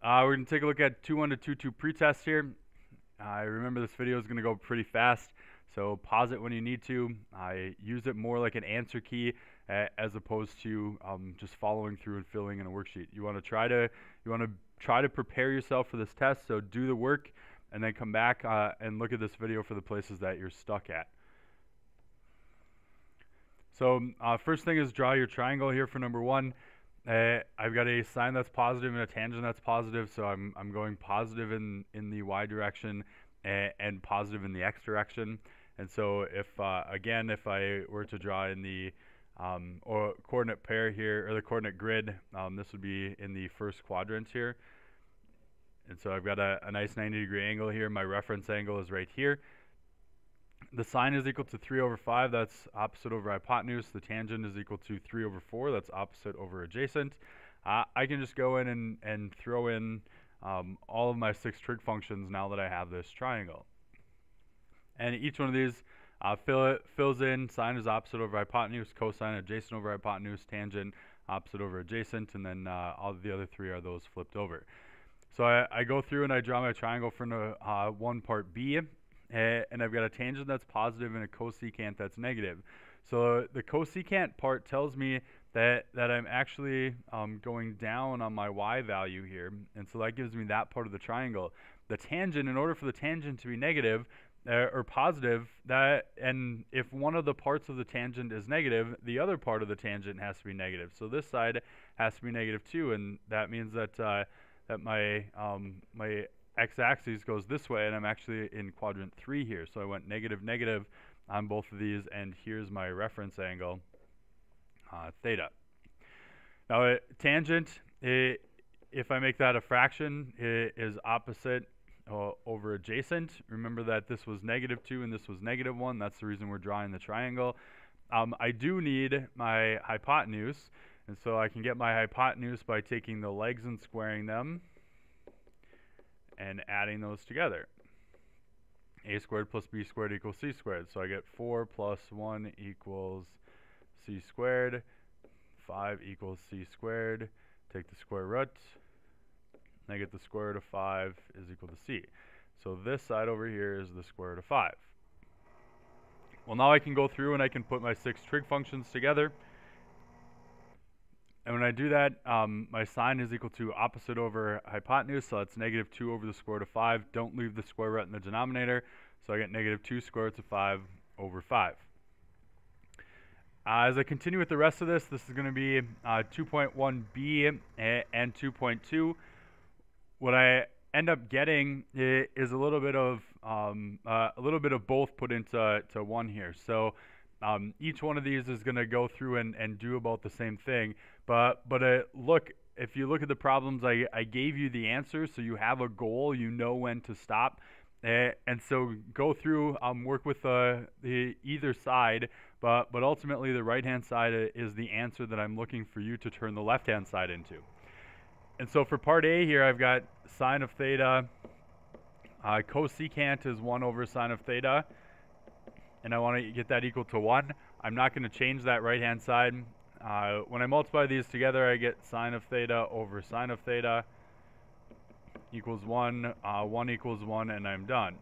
We're going to take a look at 2-1 to 2-2 pretest here. I remember this video is going to go pretty fast, so pause it when you need to. I use it more like an answer key as opposed to just following through and filling in a worksheet. You want to try to prepare yourself for this test, so do the work and then come back and look at this video for the places that you're stuck at. So first thing is draw your triangle here for number 1. I've got a sine that's positive and a tangent that's positive, so I'm going positive in the y direction and positive in the x direction. And so if again, if I were to draw in the or coordinate pair here, or the coordinate grid, this would be in the first quadrant here. And so I've got a nice 90-degree angle here. My reference angle is right here. The sine is equal to 3 over 5, that's opposite over hypotenuse. The tangent is equal to 3 over 4, that's opposite over adjacent. I can just go in and throw in all of my 6 trig functions now that I have this triangle. And each one of these fills in. Sine is opposite over hypotenuse, cosine adjacent over hypotenuse, tangent opposite over adjacent, and then all the other 3 are those flipped over. So I go through and I draw my triangle for 1 part B. And I've got a tangent that's positive and a cosecant that's negative. So the cosecant part tells me that I'm actually going down on my y value here, and so that gives me that part of the triangle. The tangent, in order for the tangent to be negative or positive, and if one of the parts of the tangent is negative, the other part of the tangent has to be negative. So this side has to be negative too, and that means that that my x-axis goes this way, and I'm actually in quadrant 3 here. So I went negative, negative on both of these, and here's my reference angle, theta. Now, tangent, if I make that a fraction, it is opposite over adjacent. Remember that this was negative 2 and this was negative 1. That's the reason we're drawing the triangle. I do need my hypotenuse, and so I can get my hypotenuse by taking the legs and squaring them and adding those together. A squared plus b squared equals c squared. So I get 4 plus 1 equals c squared. 5 equals c squared. Take the square root. And I get the square root of 5 is equal to c. So this side over here is the square root of 5. Well, now I can go through and I can put my 6 trig functions together. And when I do that, my sine is equal to opposite over hypotenuse, so that's negative 2 over the square root of 5. Don't leave the square root in the denominator, so I get negative 2 square roots of 5 over 5. As I continue with the rest of this, this is going to be 2.1b and 2.2. What I end up getting is a little bit of both put into one here. So each one of these is going to go through and do about the same thing. But look, if you look at the problems, I gave you the answer, so you have a goal, you know when to stop. And so go through, work with the either side, but ultimately the right-hand side is the answer that I'm looking for you to turn the left-hand side into. And so for part A here, I've got sine of theta. Cosecant is 1 over sine of theta, and I want to get that equal to 1. I'm not going to change that right-hand side. When I multiply these together, I get sine of theta over sine of theta equals 1. 1 equals 1, and I'm done.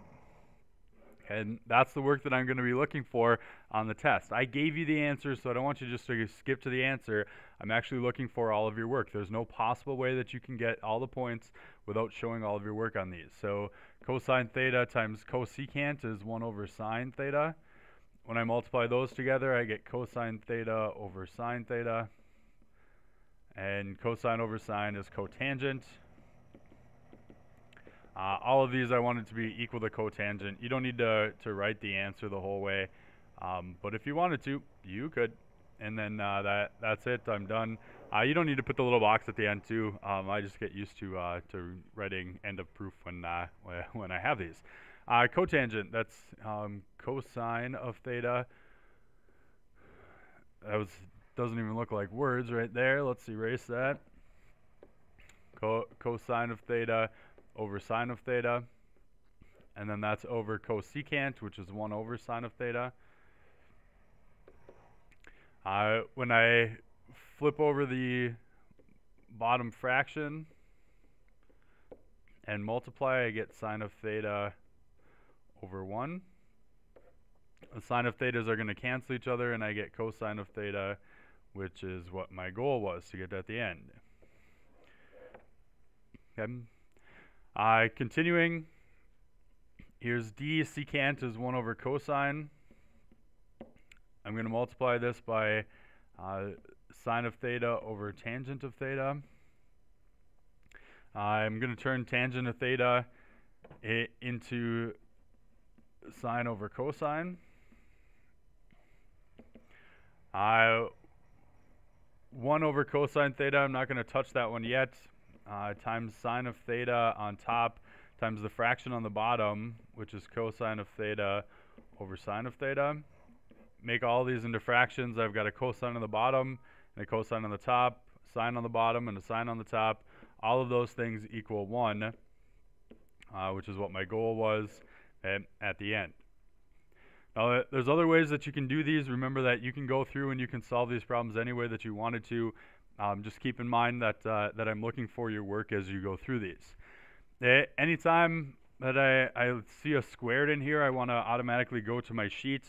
And that's the work that I'm going to be looking for on the test. I gave you the answer, so I don't want you just to skip to the answer. I'm actually looking for all of your work. There's no possible way that you can get all the points without showing all of your work on these. So cosine theta times cosecant is 1 over sine theta. When I multiply those together, I get cosine theta over sine theta. And cosine over sine is cotangent. All of these I wanted to be equal to cotangent. You don't need to write the answer the whole way. But if you wanted to, you could. And then that's it. I'm done. You don't need to put the little box at the end too. I just get used to writing end of proof when I have these. Cotangent, that's cosine of theta. That doesn't even look like words right there. Let's erase that. Cosine of theta over sine of theta. And then that's over cosecant, which is 1 over sine of theta. When I flip over the bottom fraction, and multiply, I get sine of theta over 1. The sine of thetas are going to cancel each other, and I get cosine of theta, which is what my goal was to get at the end. Okay. Continuing, here's d secant is 1 over cosine. I'm going to multiply this by sine of theta over tangent of theta. I'm going to turn tangent of theta into sine over cosine. 1 over cosine theta, I'm not going to touch that one yet, times sine of theta on top times the fraction on the bottom, which is cosine of theta over sine of theta. Make all these into fractions. I've got a cosine on the bottom and a cosine on the top, sine on the bottom and a sine on the top. All of those things equal 1, which is what my goal was at the end. Now, there's other ways that you can do these. Remember that you can go through and you can solve these problems any way that you wanted to. Just keep in mind that, that I'm looking for your work as you go through these. Anytime that I see a squared in here, I want to automatically go to my sheet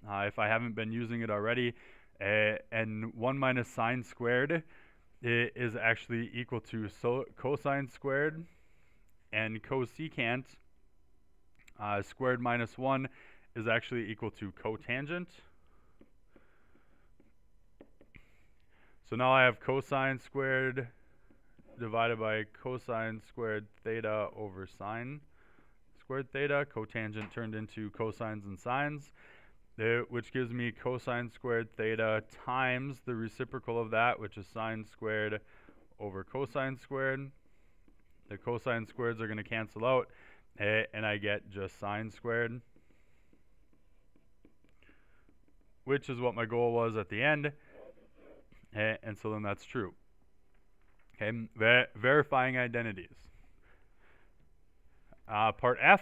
if I haven't been using it already. And 1 minus sine squared is actually equal to cosine squared, and cosecant squared minus 1 is actually equal to cotangent. So now I have cosine squared divided by cosine squared theta over sine squared theta. Cotangent turned into cosines and sines, which gives me cosine squared theta times the reciprocal of that, which is sine squared over cosine squared. The cosine squareds are going to cancel out, and I get just sine squared, which is what my goal was at the end, and so then that's true. Okay, verifying identities. Part F.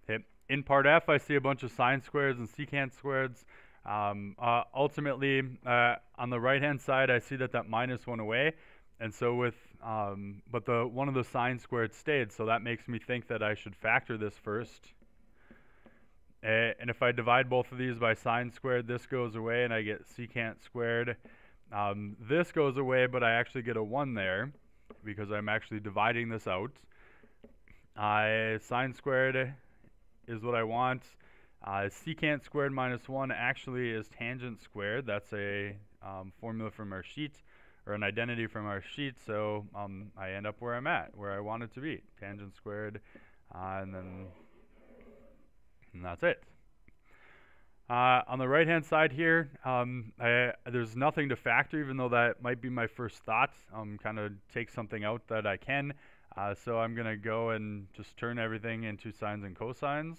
Okay. In part F, I see a bunch of sine squareds and secant squareds. Ultimately, on the right-hand side, I see that minus went away, and so with but one of the sine squared stayed, so that makes me think that I should factor this first. And if I divide both of these by sine squared, this goes away, and I get secant squared. This goes away, but I actually get a 1 there because I'm actually dividing this out. Sine squared is what I want. Secant squared minus 1 actually is tangent squared. That's a formula from our sheet, or an identity from our sheet, so I end up where I'm at, where I want it to be. Tangent squared, and that's it. On the right-hand side here, there's nothing to factor, even though that might be my first thought. Kind of take something out that I can. So I'm going to go and just turn everything into sines and cosines.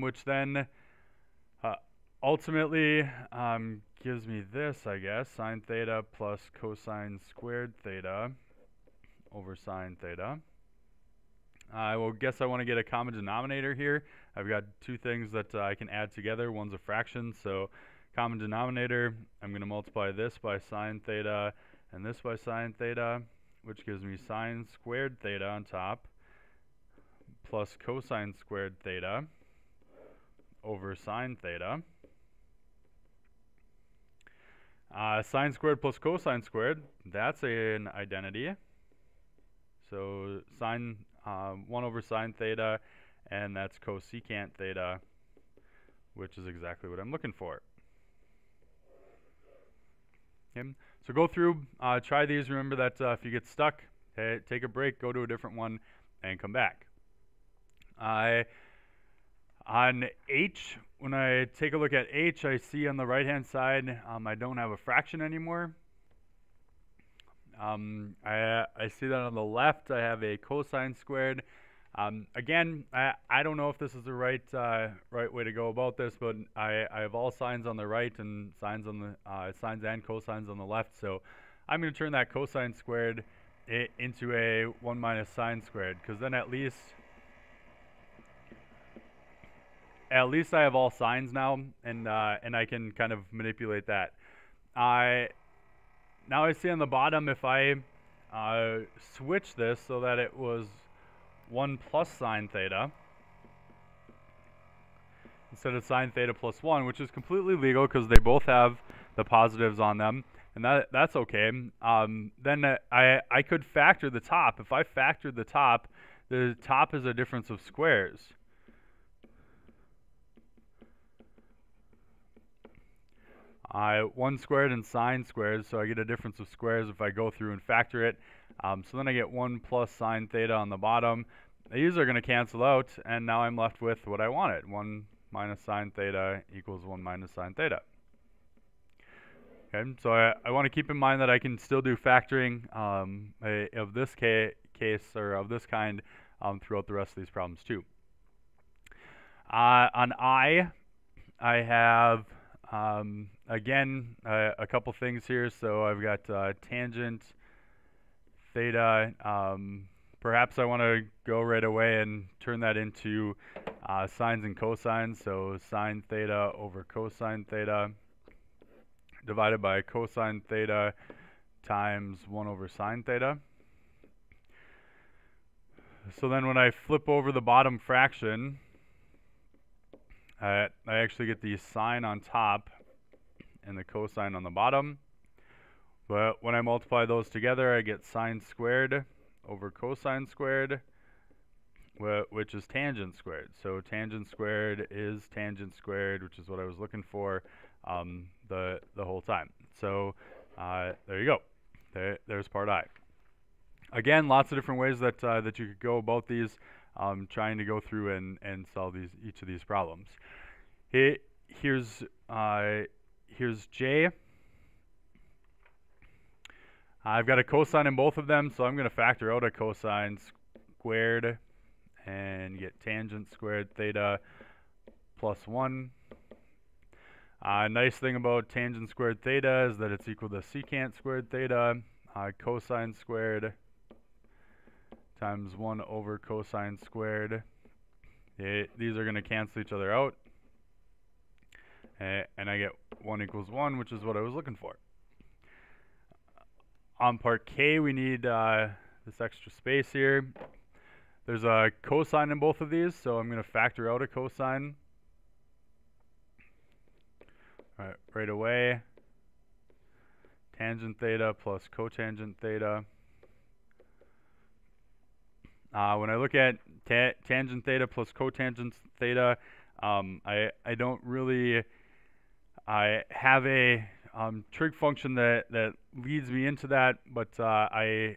Which then ultimately gives me this, I guess, sine theta plus cosine squared theta over sine theta. I guess I want to get a common denominator here. I've got two things that I can add together. One's a fraction, so common denominator, I'm going to multiply this by sine theta and this by sine theta, which gives me sine squared theta on top plus cosine squared theta over sine theta. Sine squared plus cosine squared, that's an identity. So sine 1 over sine theta, and that's cosecant theta, which is exactly what I'm looking for. Okay. So go through, try these. Remember that if you get stuck, take a break, go to a different one, and come back. On H, when I take a look at H, I see on the right-hand side, I don't have a fraction anymore. I see that on the left, I have a cosine squared. Again, I don't know if this is the right way to go about this, but I have all signs on the right and signs on the sines and cosines on the left. So I'm going to turn that cosine squared into a 1 minus sine squared, because then at least at least I have all signs now, and I can kind of manipulate that. I Now I see on the bottom, if I switch this so that it was 1 plus sine theta instead of sine theta plus 1, which is completely legal because they both have the positives on them, and that's okay. Then I could factor the top. If I factored the top is a difference of squares. One squared and sine squared, so I get a difference of squares if I go through and factor it. So then I get 1 plus sine theta on the bottom. These are going to cancel out, and now I'm left with what I wanted. 1 minus sine theta equals 1 minus sine theta. Okay, so I want to keep in mind that I can still do factoring of this case or of this kind throughout the rest of these problems too. On I have again a couple things here. So I've got tangent theta. Perhaps I want to go right away and turn that into sines and cosines. So sine theta over cosine theta divided by cosine theta times 1 over sine theta. So then when I flip over the bottom fraction, I actually get the sine on top and the cosine on the bottom. But when I multiply those together, I get sine squared over cosine squared, which is tangent squared. So tangent squared is tangent squared, which is what I was looking for the whole time. So there you go. There's part I. Again, lots of different ways that that you could go about these, trying to go through and solve each of these problems. Here's J. I've got a cosine in both of them, so I'm going to factor out a cosine squared and get tangent squared theta plus 1. Nice thing about tangent squared theta is that it's equal to secant squared theta. Cosine squared times 1 over cosine squared. These are going to cancel each other out. And I get 1 equals 1, which is what I was looking for. On part K, we need this extra space here. There's a cosine in both of these, so I'm going to factor out a cosine. All right, right away. Tangent theta plus cotangent theta. When I look at tangent theta plus cotangent theta, I don't really have a trig function that leads me into that, but I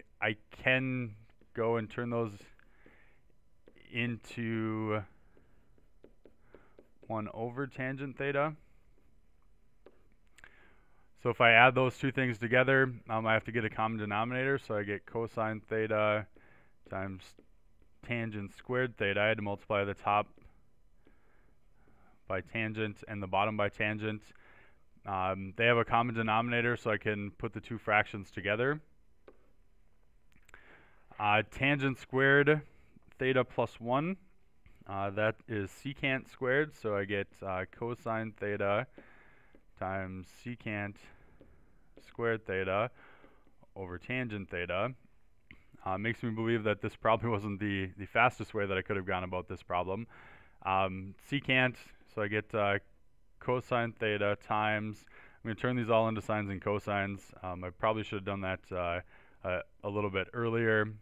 can go and turn those into 1 over tangent theta. So if I add those two things together, I have to get a common denominator, so I get cosine theta times tangent squared theta. I had to multiply the top by tangent and the bottom by tangent. They have a common denominator, so I can put the two fractions together. Tangent squared theta plus 1, that is secant squared, so I get cosine theta times secant squared theta over tangent theta. Makes me believe that this probably wasn't the fastest way that I could have gone about this problem. Secant, so I get cosine theta times, I'm going to turn these all into sines and cosines. I probably should have done that a little bit earlier.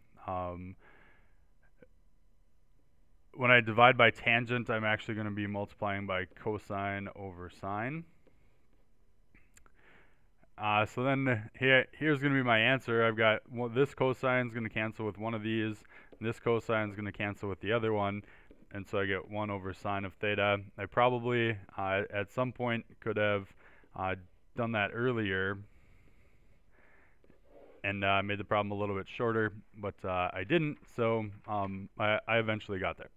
When I divide by tangent, I'm actually going to be multiplying by cosine over sine. So then here's going to be my answer. I've got this cosine is going to cancel with one of these, and this cosine is going to cancel with the other one, and so I get 1 over sine of theta. I probably at some point could have done that earlier and made the problem a little bit shorter, but I didn't, so I eventually got there.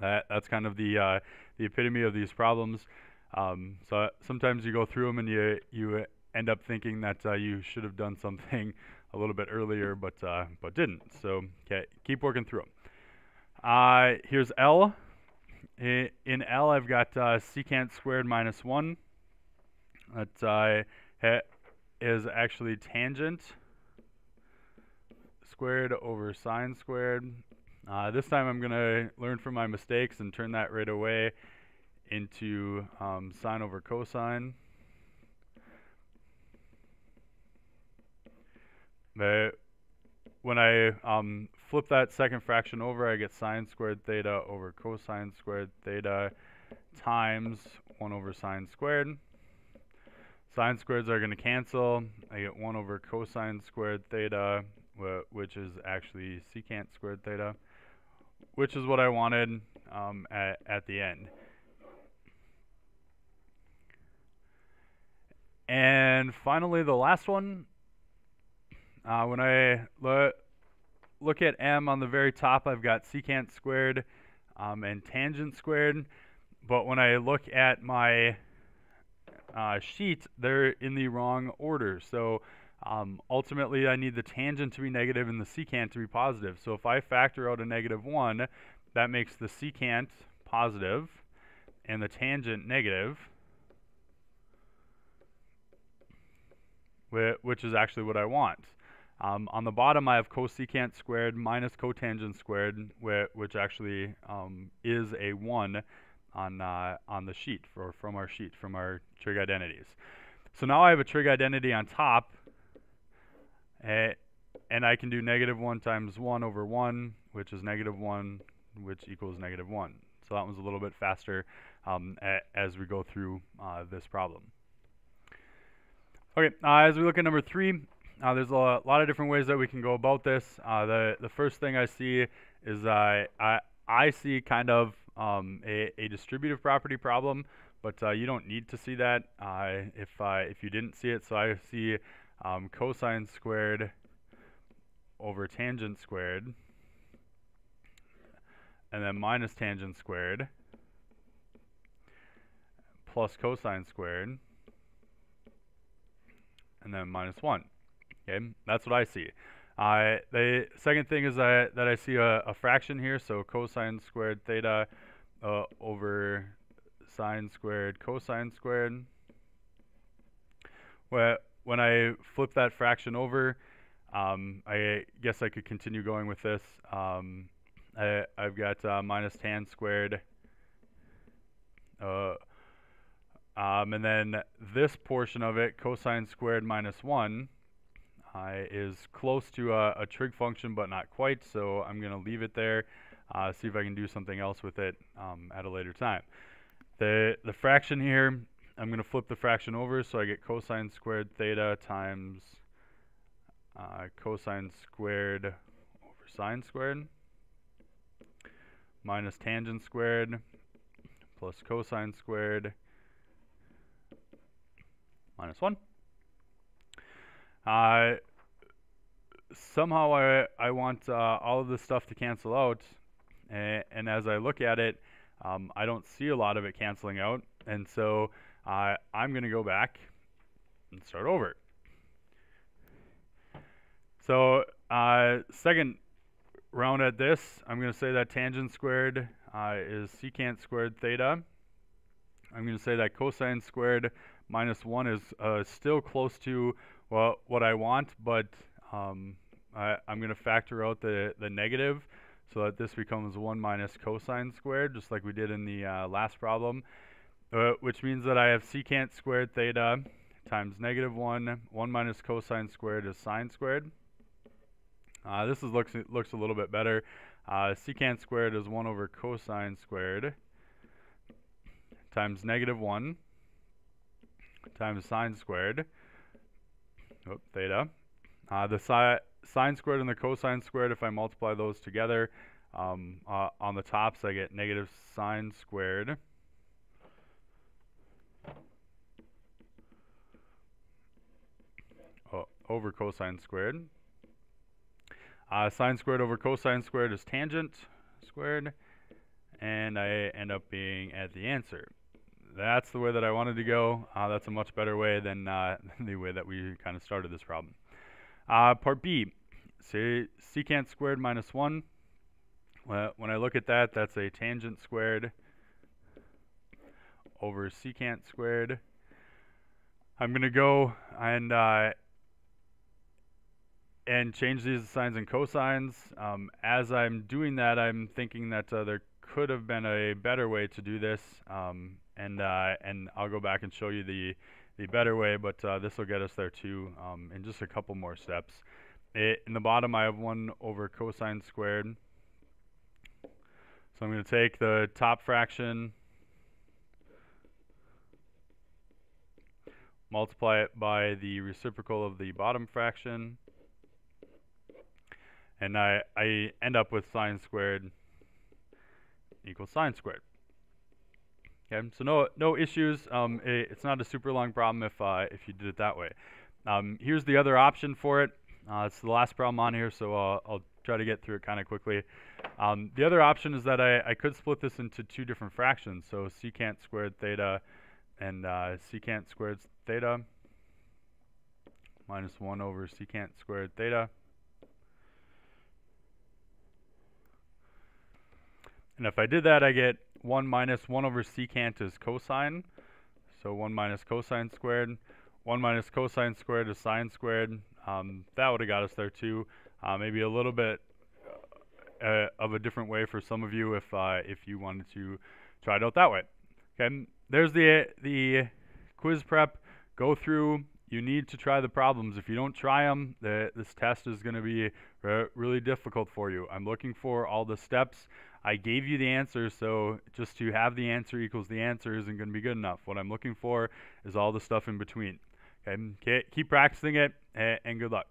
That's kind of the epitome of these problems. So sometimes you go through them and you end up thinking that you should have done something a little bit earlier, but didn't. So okay, keep working through them. Here's L. In L, I've got secant squared minus 1. That is actually tangent squared over sine squared. This time I'm going to learn from my mistakes and turn that right away into sine over cosine. When I flip that second fraction over, I get sine squared theta over cosine squared theta times 1 over sine squared. Sine squareds are going to cancel. I get 1 over cosine squared theta, which is actually secant squared theta, which is what I wanted at the end. And finally, the last one. When I look at M on the very top, I've got secant squared and tangent squared. But when I look at my sheet, they're in the wrong order. So ultimately, I need the tangent to be negative and the secant to be positive. So if I factor out a -1, that makes the secant positive and the tangent negative, which is actually what I want. On the bottom, I have cosecant squared minus cotangent squared, which actually is a 1 on the sheet from our trig identities. So now I have a trig identity on top, and I can do -1 times 1 over 1, which is -1, which equals -1. So that one's a little bit faster as we go through this problem. Okay, as we look at number 3, there's a lot of different ways that we can go about this. The first thing I see is I see kind of a distributive property problem, but you don't need to see that if you didn't see it. So I see cosine squared over tangent squared, and then minus tangent squared plus cosine squared, and then -1. Okay, that's what I see. The second thing is that I see a fraction here, so cosine squared theta over sine squared cosine squared. When I flip that fraction over, I guess I could continue going with this. I've got minus tan squared, and then this portion of it, cosine squared minus 1, is close to a trig function, but not quite, so I'm going to leave it there, see if I can do something else with it at a later time. The fraction here, I'm going to flip the fraction over, so I get cosine squared theta times cosine squared over sine squared minus tangent squared plus cosine squared -1. Somehow I want all of this stuff to cancel out, and as I look at it, I don't see a lot of it canceling out, and so I'm going to go back and start over. So second round at this, I'm going to say that tangent squared is secant squared theta. I'm going to say that cosine squared minus 1 is still close to what I want, but I'm going to factor out the negative so that this becomes 1 minus cosine squared, just like we did in the last problem, which means that I have secant squared theta times -1. 1 minus cosine squared is sine squared. This looks a little bit better. Secant squared is 1 over cosine squared times -1 times sine squared, theta. The sine squared and the cosine squared, if I multiply those together on the tops, I get negative sine squared over cosine squared. Sine squared over cosine squared is tangent squared, and I end up being at the answer. That's the way that I wanted to go. That's a much better way than the way that we kind of started this problem. Part B, say secant squared minus 1. When I look at that, that's a tangent squared over secant squared. I'm going to go and change these sines and cosines. As I'm doing that, I'm thinking that there could have been a better way to do this, and I'll go back and show you the better way, but this will get us there too in just a couple more steps. In the bottom, I have 1 over cosine squared. So I'm going to take the top fraction, multiply it by the reciprocal of the bottom fraction, and I end up with sine squared equals sine squared. Okay, so no issues. It's not a super long problem if you did it that way. Here's the other option for it. It's the last problem on here, so I'll try to get through it kind of quickly. The other option is that I could split this into 2 different fractions, so secant squared theta and secant squared theta minus 1 over secant squared theta. And if I did that, I get 1 minus 1 over secant is cosine, so 1 minus cosine squared. 1 minus cosine squared is sine squared. That would have got us there too. Maybe a little bit of a different way for some of you if you wanted to try it out that way. Okay, there's the quiz prep. Go through. You need to try the problems. If you don't try them, this test is going to be really difficult for you. I'm looking for all the steps. I gave you the answer, so just to have the answer equals the answer isn't going to be good enough. What I'm looking for is all the stuff in between. Okay, keep practicing it, and good luck.